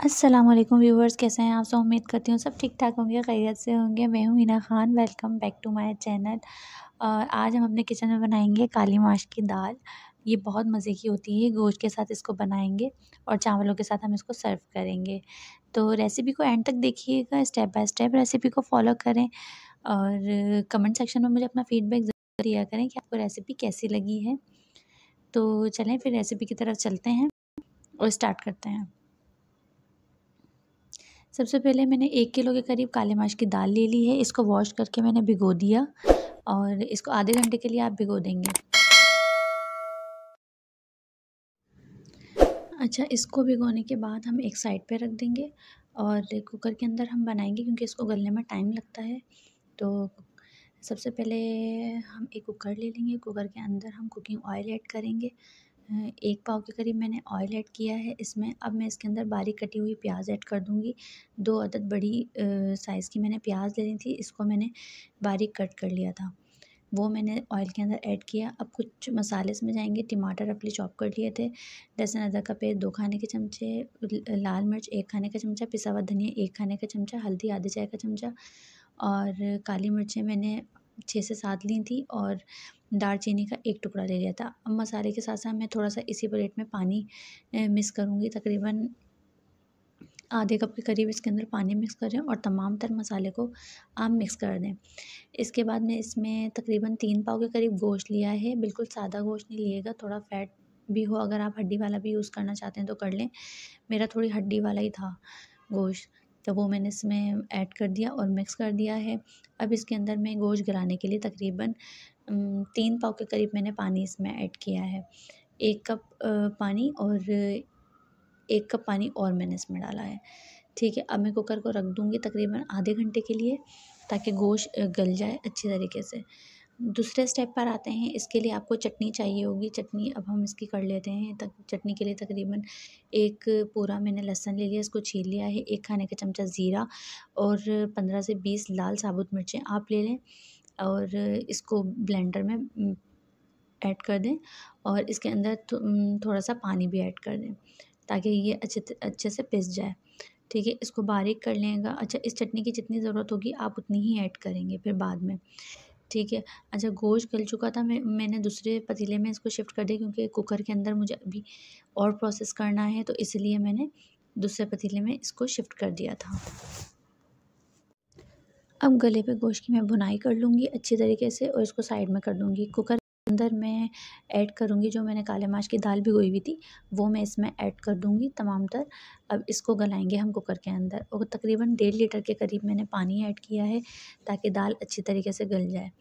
अस्सलाम वालेकुम व्यूवर्स, कैसे हैं आप सब। उम्मीद करती हूँ सब ठीक ठाक होंगे, खैरियत से होंगे। मैं हूँ Hina Khan, welcome back to my channel. आज हम अपने किचन में बनाएंगे काली माश की दाल। ये बहुत मज़े की होती है। गोश्त के साथ इसको बनाएंगे और चावलों के साथ हम इसको सर्व करेंगे। तो रेसिपी को एंड तक देखिएगा, स्टेप बाय स्टेप रेसिपी को फॉलो करें और कमेंट सेक्शन में मुझे अपना फीडबैक ज़रूर दिया करें कि आपको रेसिपी कैसी लगी है। तो चलें फिर रेसिपी की तरफ चलते हैं और स्टार्ट करते हैं। सबसे पहले मैंने 1 किलो के करीब काले माश की दाल ले ली है। इसको वॉश करके मैंने भिगो दिया और इसको आधे घंटे के लिए आप भिगो देंगे। अच्छा, इसको भिगोने के बाद हम एक साइड पे रख देंगे और कुकर के अंदर हम बनाएंगे क्योंकि इसको गलने में टाइम लगता है। तो सबसे पहले हम एक कुकर ले लेंगे। कुकर के अंदर हम कुकिंग ऑयल ऐड करेंगे। 1 पाव के करीब मैंने ऑयल ऐड किया है इसमें। अब मैं इसके अंदर बारीक कटी हुई प्याज ऐड कर दूँगी। 2 अदद बड़ी साइज़ की मैंने प्याज ले ली थी, इसको मैंने बारीक कट कर लिया था, वो मैंने ऑयल के अंदर ऐड किया। अब कुछ मसाले इसमें जाएंगे। टमाटर रफली चॉप कर लिए थे, लहसुन अदरक का पेस्ट 2 खाने के चमचे, लाल मिर्च 1 खाने का चमचा, पिसा हुआ धनिया 1 खाने का चमचा, हल्दी आधे चाय का चमचा और काली मिर्चें मैंने 6 से 7 ली थी और दालचीनी का 1 टुकड़ा ले लिया था। अब मसाले के साथ-साथ मैं थोड़ा-सा इसी प्लेट में पानी मिक्स करूँगी। तकरीबन आधे कप के करीब इसके अंदर पानी मिक्स करें और तमाम तर मसाले को आप मिक्स कर दें। इसके बाद मैं इसमें तकरीबन 3 पाव के करीब गोश्त लिया है। बिल्कुल सादा गोश्त नहीं लिएगा, थोड़ा फैट भी हो। अगर आप हड्डी वाला भी यूज़ करना चाहते हैं तो कर लें। मेरा थोड़ी हड्डी वाला ही था गोश्त, तो वो मैंने इसमें ऐड कर दिया और मिक्स कर दिया है। अब इसके अंदर मैं गोश्त गलाने के लिए तकरीबन 3 पाव के करीब मैंने पानी इसमें ऐड किया है। 1 कप पानी और 1 कप पानी और मैंने इसमें डाला है। ठीक है, अब मैं कुकर को रख दूँगी तकरीबन आधे घंटे के लिए ताकि गोश्त गल जाए अच्छी तरीके से। दूसरे स्टेप पर आते हैं। इसके लिए आपको चटनी चाहिए होगी। चटनी अब हम इसकी कर लेते हैं। चटनी के लिए तकरीबन 1 पूरा मैंने लहसुन ले लिया, इसको छील लिया है। 1 खाने का चमचा ज़ीरा और 15 से 20 लाल साबुत मिर्चें आप ले लें और इसको ब्लेंडर में ऐड कर दें और इसके अंदर थोड़ा-सा पानी भी ऐड कर दें ताकि ये अच्छे से पिस जाए। ठीक है, इसको बारीक कर लेगा। अच्छा, इस चटनी की जितनी ज़रूरत होगी आप उतनी ही ऐड करेंगे फिर बाद में। ठीक है। अच्छा, गोश्त गल चुका था। मैंने दूसरे पतीले में इसको शिफ्ट कर दिया क्योंकि कुकर के अंदर मुझे अभी और प्रोसेस करना है, तो इसलिए मैंने दूसरे पतीले में इसको शिफ्ट कर दिया था। अब गले पे गोश्त की मैं भुनाई कर लूँगी अच्छी तरीके से और इसको साइड में कर दूँगी। कुकर के अंदर मैं ऐड करूँगी जो मैंने काले माश की दाल भिगोई हुई थी, वो मैं इसमें ऐड कर दूँगी तमाम तर। अब इसको गलाएंगे हम कुकर के अंदर और तकरीबन 1.5 लीटर के करीब मैंने पानी ऐड किया है ताकि दाल अच्छी तरीके से गल जाए।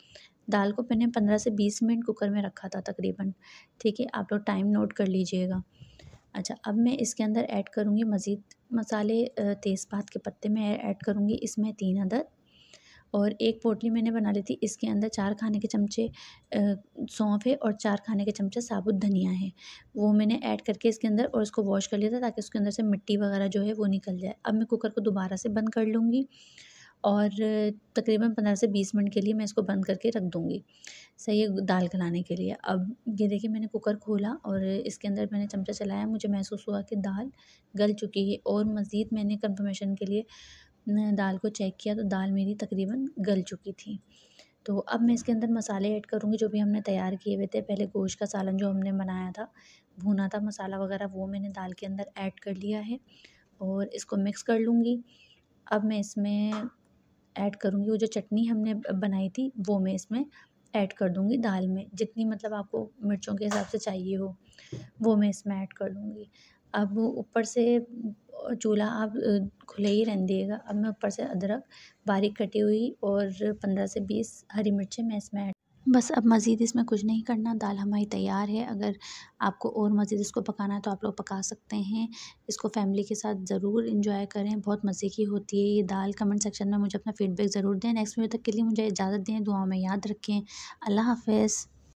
दाल को मैंने 15 से 20 मिनट कुकर में रखा था तकरीबन। ठीक है, आप लोग टाइम नोट कर लीजिएगा। अच्छा, अब मैं इसके अंदर ऐड करूँगी मज़ीद मसाले। तेज़पात के पत्ते मैं ऐड करूँगी इसमें 3 अदद और 1 पोटली मैंने बना ली थी। इसके अंदर 4 खाने के चमचे सौंफ है और 4 खाने के चमचे साबुत धनिया है। वो मैंने ऐड करके इसके अंदर और इसको वॉश कर लिया था ताकि उसके अंदर से मिट्टी वगैरह जो है वो निकल जाए। अब मैं कुकर को दोबारा से बंद कर लूँगी और तकरीबन 15 से 20 मिनट के लिए मैं इसको बंद करके रख दूँगी। सही है, दाल गलाने के लिए। अब ये देखिए, मैंने कुकर खोला और इसके अंदर मैंने चमचा चलाया, मुझे महसूस हुआ कि दाल गल चुकी है और मज़ीद मैंने कन्फर्मेशन के लिए दाल को चेक किया तो दाल मेरी तकरीबन गल चुकी थी। तो अब मैं इसके अंदर मसाले ऐड करूँगी जो भी हमने तैयार किए हुए थे। पहले गोश्त का सालन जो हमने बनाया था, भुना था मसाला वगैरह, वो मैंने दाल के अंदर ऐड कर लिया है और इसको मिक्स कर लूँगी। अब मैं इसमें ऐड करूँगी वो जो चटनी हमने बनाई थी, वो मैं इसमें ऐड कर दूँगी दाल में। जितनी मतलब आपको मिर्चों के हिसाब से चाहिए हो, वो मैं इसमें ऐड कर दूँगी। अब ऊपर से चूल्हा आप खुले ही रहने दिएगा। अब मैं ऊपर से अदरक बारीक कटी हुई और 15 से 20 हरी मिर्चें मैं इसमें ऐड। बस अब मज़ीद इसमें कुछ नहीं करना, दाल हमारी तैयार है। अगर आपको और मज़ीद इसको पकाना है तो आप लोग पका सकते हैं। इसको फैमिली के साथ ज़रूर एंजॉय करें, बहुत मज़े की होती है ये दाल। कमेंट सेक्शन में मुझे अपना फ़ीडबैक ज़रूर दें। नेक्स्ट वीडियो तक के लिए मुझे इजाज़त दें, दुआओं में याद रखें। अल्लाह हाफ़िज़।